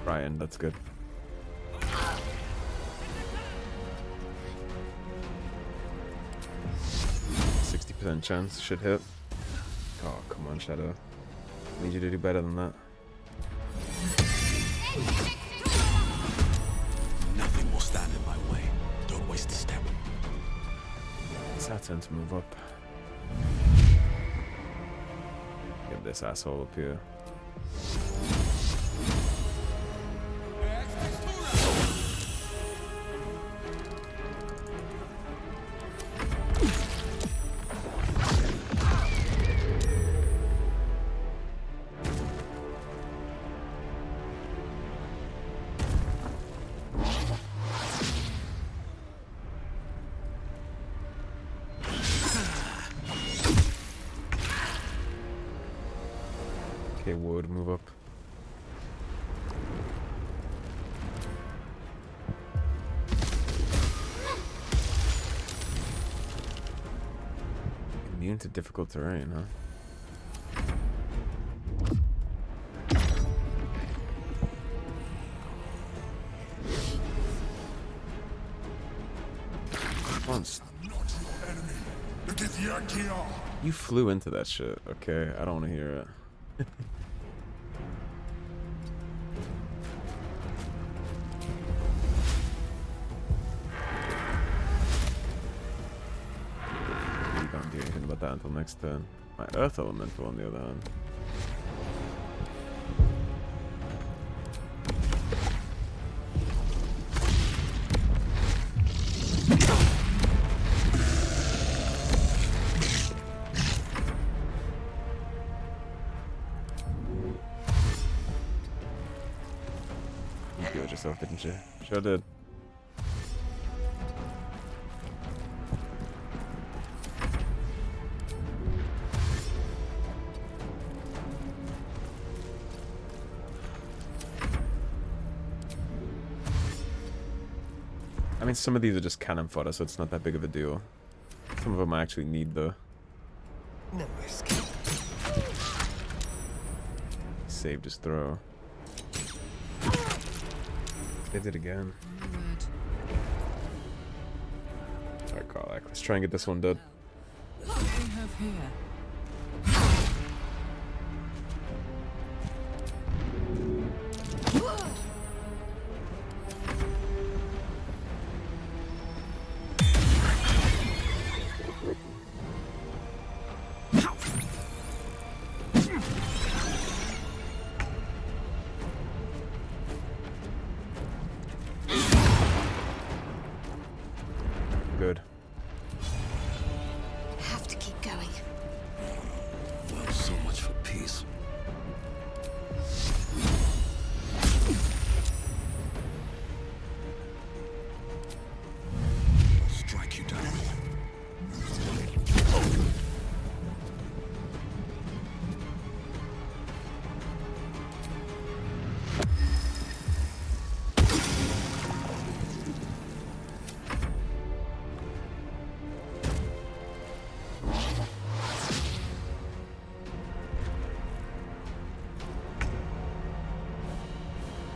Speaker 1: Ryan, that's good. 60% chance, should hit. Oh, come on, Shadow. I need you to do better than that.
Speaker 10: Nothing will stand in my way. Don't waste a step.
Speaker 1: It's our turn to move up. Get this asshole up here. Okay, Wood, move up. Immune to difficult terrain, huh? You flew into that shit, okay? I don't want to hear it. You can't do anything about that until next turn. My Earth Elemental, on the other hand. You killed yourself, didn't you? Sure did. I mean, some of these are just cannon fodder, so it's not that big of a deal. Some of them I actually need, though.
Speaker 7: No escape.
Speaker 1: Saved his throw. They did again. Alright, Karlach, let's try and get this one done.
Speaker 2: What do we have here?
Speaker 1: Good.
Speaker 4: I have to keep going.
Speaker 10: Well, so much for peace. I'll strike you down.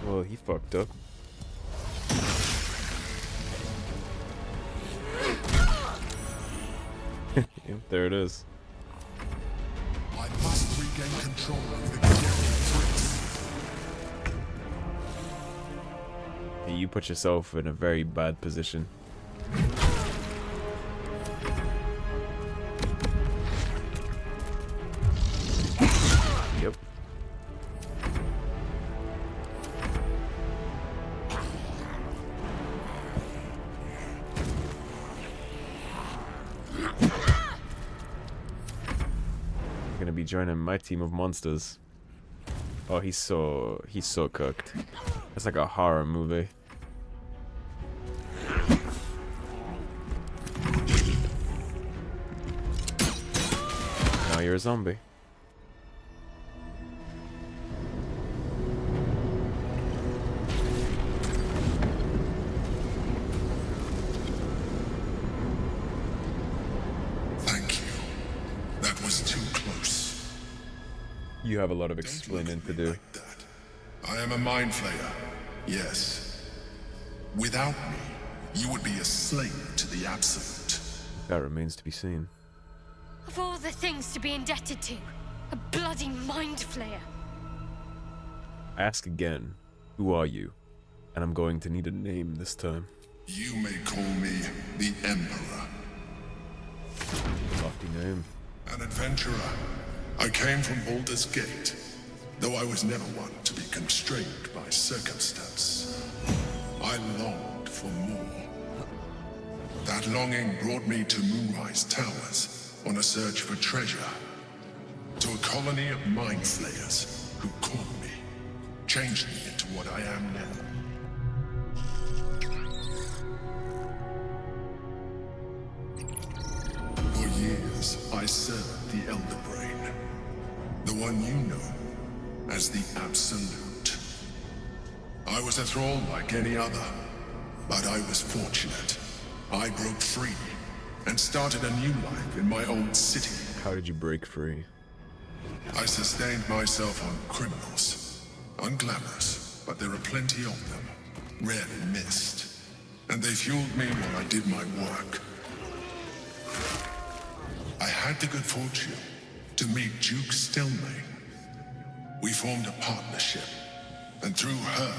Speaker 1: Well, he fucked up. Yep, there it is.
Speaker 16: I must regain control over the prince.
Speaker 1: You put yourself in a very bad position. Yep. Gonna be joining my team of monsters. Oh, he's so cooked. It's like a horror movie. Now you're a zombie.
Speaker 16: Thank you. That was too close.
Speaker 1: You have a lot of explaining to do.
Speaker 16: I am a mind flayer. Yes. Without me, you would be a slave to the absolute.
Speaker 1: That remains to be seen.
Speaker 4: Of all the things to be indebted to, a bloody mind flayer.
Speaker 1: I ask again, who are you? And I'm going to need a name this time.
Speaker 16: You may call me the Emperor.
Speaker 1: Lofty name.
Speaker 16: An adventurer. I came from Baldur's Gate, though I was never one to be constrained by circumstance. I longed for more. That longing brought me to Moonrise Towers on a search for treasure. To a colony of mind flayers who caught me, changed me into what I am now. For years, I served the Elder Brain, the one you know as the Absolute. I was a thrall like any other, but I was fortunate. I broke free and started a new life in my old city.
Speaker 1: How did you break free?
Speaker 16: I sustained myself on criminals. Unglamorous, but there are plenty of them. Rarely missed. And they fueled me while I did my work. I had the good fortune to meet Duke Stelmane. We formed a partnership, and through her,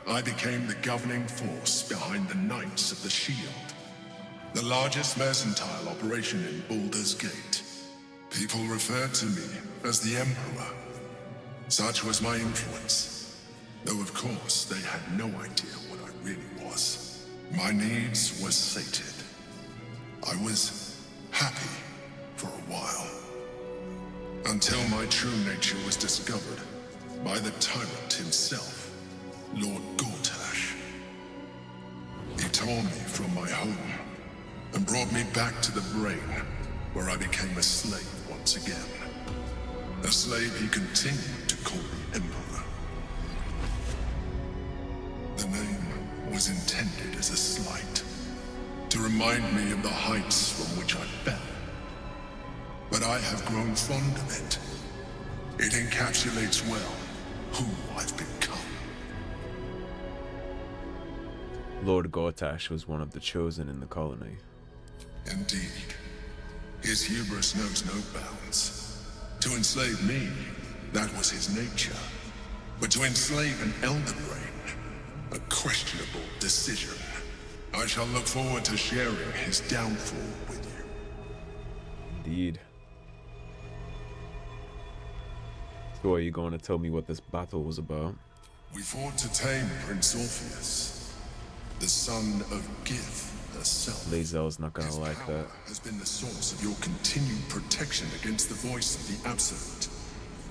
Speaker 16: I became the governing force behind the Knights of the Shield, the largest mercantile operation in Baldur's Gate. People referred to me as the Emperor. Such was my influence, though of course they had no idea what I really was. My needs were sated. I was happy for a while, until my true nature was discovered by the tyrant himself, Lord Gortash. He tore me from my home and brought me back to the Brain, where I became a slave once again. A slave he continued to call the Emperor. The name was intended as a slight, to remind me of the heights from which I fell. But I have grown fond of it. It encapsulates well who I've become.
Speaker 1: Lord Gortash was one of the chosen in the colony.
Speaker 16: Indeed. His hubris knows no bounds. To enslave me, that was his nature. But to enslave an Elder Brain, a questionable decision. I shall look forward to sharing his downfall with you.
Speaker 1: Indeed. So are you going to tell me what this battle was about?
Speaker 16: We fought to tame Prince Orpheus, the son of Gith herself.
Speaker 1: Lae'zel's not gonna like that.
Speaker 16: Has been the source of your continued protection against the voice of the Absolute.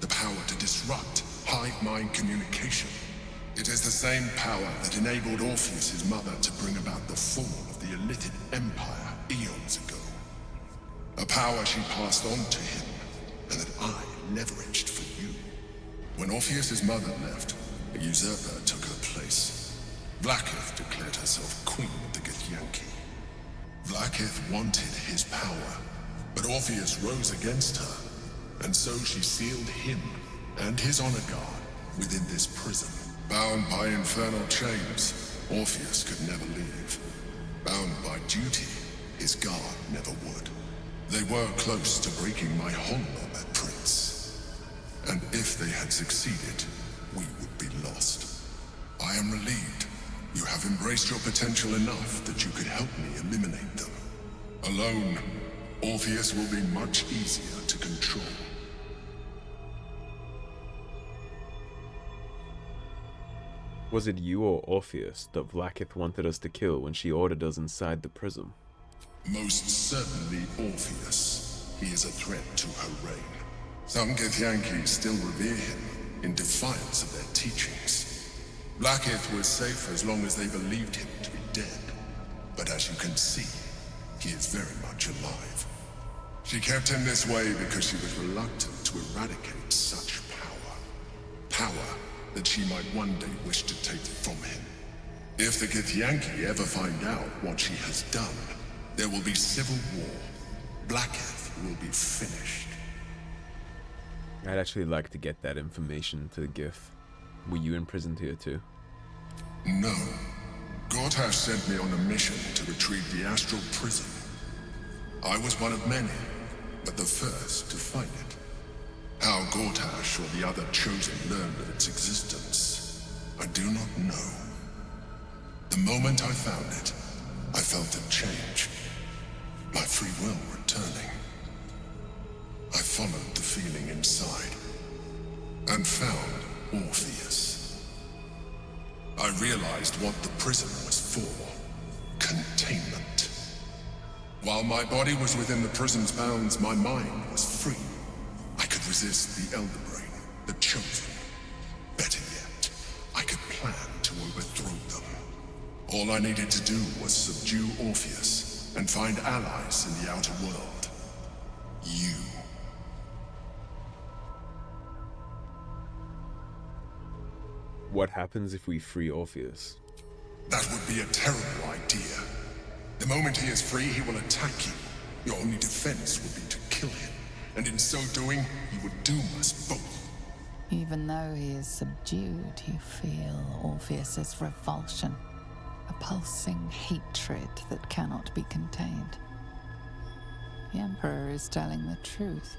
Speaker 16: The power to disrupt hive mind communication. It is the same power that enabled Orpheus's mother to bring about the fall of the Illithid Empire eons ago. A power she passed on to him, and that I leveraged for you. When Orpheus's mother left, a usurper took her place. Vlaakith declared herself queen of the Githyanki. Vlaakith wanted his power, but Orpheus rose against her, and so she sealed him and his honor guard within this prison. Bound by infernal chains, Orpheus could never leave. Bound by duty, his guard never would. They were close to breaking my hold on that prince. And if they had succeeded, we would be lost. I am relieved. You have embraced your potential enough that you could help me eliminate them. Alone, Orpheus will be much easier to control.
Speaker 1: Was it you or Orpheus that Vlaakith wanted us to kill when she ordered us inside the prism?
Speaker 16: Most certainly Orpheus. He is a threat to her reign. Some Githyanki still revere him, in defiance of their teachings. Vlaakith was safe as long as they believed him to be dead. But as you can see, he is very much alive. She kept him this way because she was reluctant to eradicate such power. Power that she might one day wish to take from him. If the Githyanki ever find out what she has done, there will be civil war. Vlaakith will be finished.
Speaker 1: I'd actually like to get that information to the Gith. Were you imprisoned here too?
Speaker 16: No. Gortash sent me on a mission to retrieve the astral prism. I was one of many, but the first to find it. How Gortash or the other chosen learned of its existence, I do not know. The moment I found it, I felt a change. My free will returning. I followed the feeling inside, and found Orpheus. I realized what the prison was for. Containment. While my body was within the prison's bounds, my mind was free. I could resist the Elder Brain, the Chosen. Better yet, I could plan to overthrow them. All I needed to do was subdue Orpheus and find allies in the outer world. You.
Speaker 1: What happens if we free Orpheus?
Speaker 16: That would be a terrible idea. The moment he is free, he will attack you. Your only defense would be to kill him. And in so doing, he would doom us both.
Speaker 6: Even though he is subdued, you feel Orpheus's revulsion. A pulsing hatred that cannot be contained. The Emperor is telling the truth.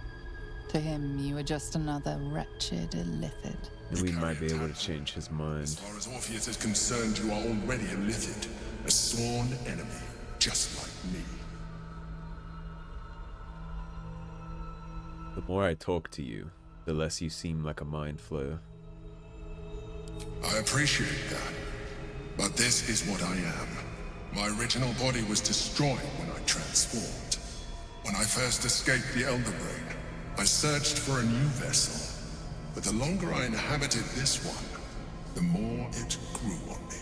Speaker 6: To him, you are just another wretched illithid.
Speaker 1: And we might be able to change his mind.
Speaker 16: As far as Orpheus is concerned, you are already a illithid. A sworn enemy, just like me.
Speaker 1: The more I talk to you, the less you seem like a mind flayer.
Speaker 16: I appreciate that. But this is what I am. My original body was destroyed when I transformed. When I first escaped the Elder Brain, I searched for a new vessel. But the longer I inhabited this one, the more it grew on me.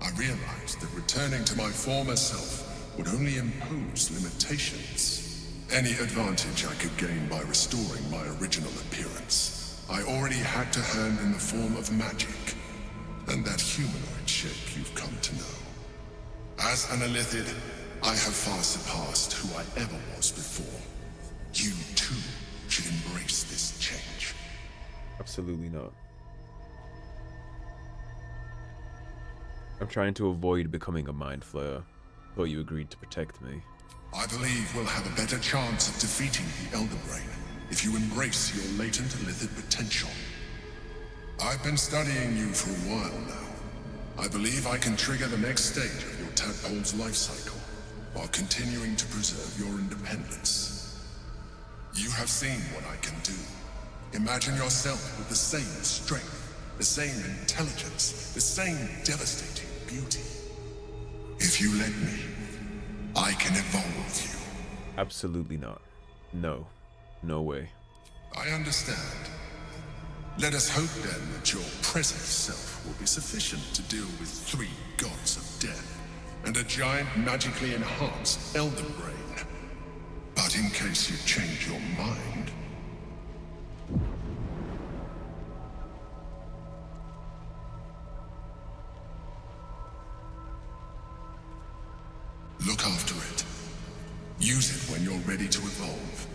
Speaker 16: I realized that returning to my former self would only impose limitations. Any advantage I could gain by restoring my original appearance, I already had to hand in the form of magic, and that humanoid shape you've come to know. As an Illithid, I have far surpassed who I ever was before. You, too, should embrace this change.
Speaker 1: Absolutely not. I'm trying to avoid becoming a mind flayer. Thought you agreed to protect me.
Speaker 16: I believe we'll have a better chance of defeating the Elder Brain if you embrace your latent Illithid potential. I've been studying you for a while now. I believe I can trigger the next stage of your tadpole's life cycle, while continuing to preserve your independence. You have seen what I can do. Imagine yourself with the same strength, the same intelligence, the same devastating beauty. If you let me, I can evolve you.
Speaker 1: Absolutely not. No. No way.
Speaker 16: I understand. Let us hope then that your present self will be sufficient to deal with 3 gods of death and a giant magically enhanced Elder Brain. But in case you change your mind... look after it. Use it when you're ready to evolve.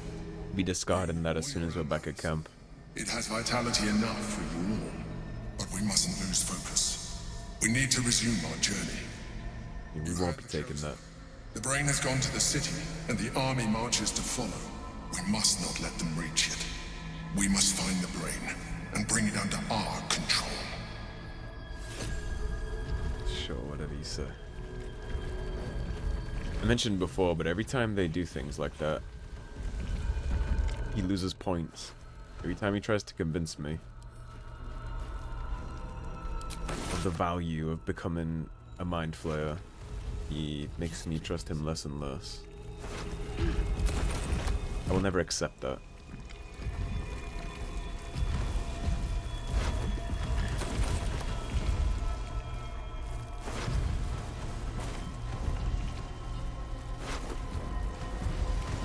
Speaker 1: Be discarding that as soon as we're back at camp.
Speaker 16: It has vitality enough for you all, but we mustn't lose focus. We need to resume our journey.
Speaker 1: We won't be taking that.
Speaker 16: The brain has gone to the city, and the army marches to follow. We must not let them reach it. We must find the brain, and bring it under our control.
Speaker 1: Sure, whatever you say. I mentioned before, but every time they do things like that, he loses points. Every time he tries to convince me of the value of becoming a mind flayer, he makes me trust him less and less. I will never accept that.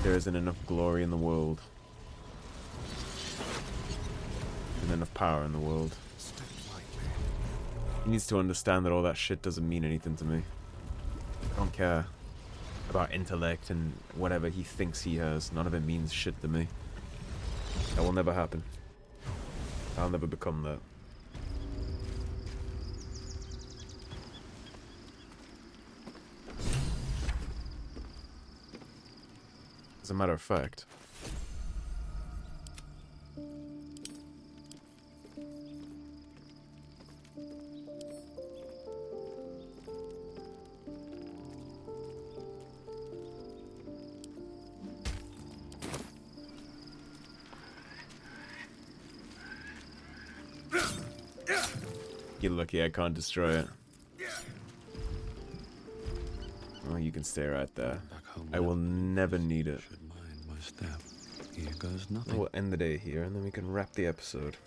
Speaker 1: There isn't enough glory in the world. And enough power in the world. He needs to understand that all that shit doesn't mean anything to me. I don't care about intellect and whatever he thinks he has. None of it means shit to me. That will never happen. I'll never become that. As a matter of fact, you're lucky I can't destroy it. Well, you can stay right there. I will never need it.
Speaker 8: Here goes nothing.
Speaker 1: We'll end the day here, and then we can wrap the episode.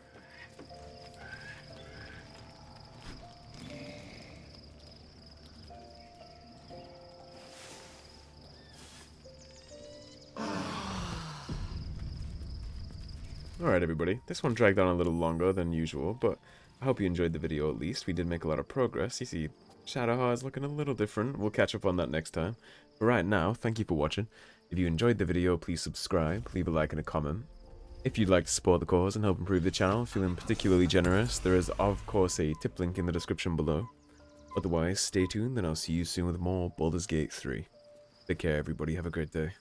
Speaker 1: Alright everybody, this one dragged on a little longer than usual, but I hope you enjoyed the video at least. We did make a lot of progress. You see, Shadowheart is looking a little different. We'll catch up on that next time. But right now, thank you for watching. If you enjoyed the video, please subscribe, leave a like and a comment. If you'd like to support the cause and help improve the channel, feeling particularly generous, there is of course a tip link in the description below. Otherwise, stay tuned and I'll see you soon with more Baldur's Gate 3. Take care everybody, have a great day.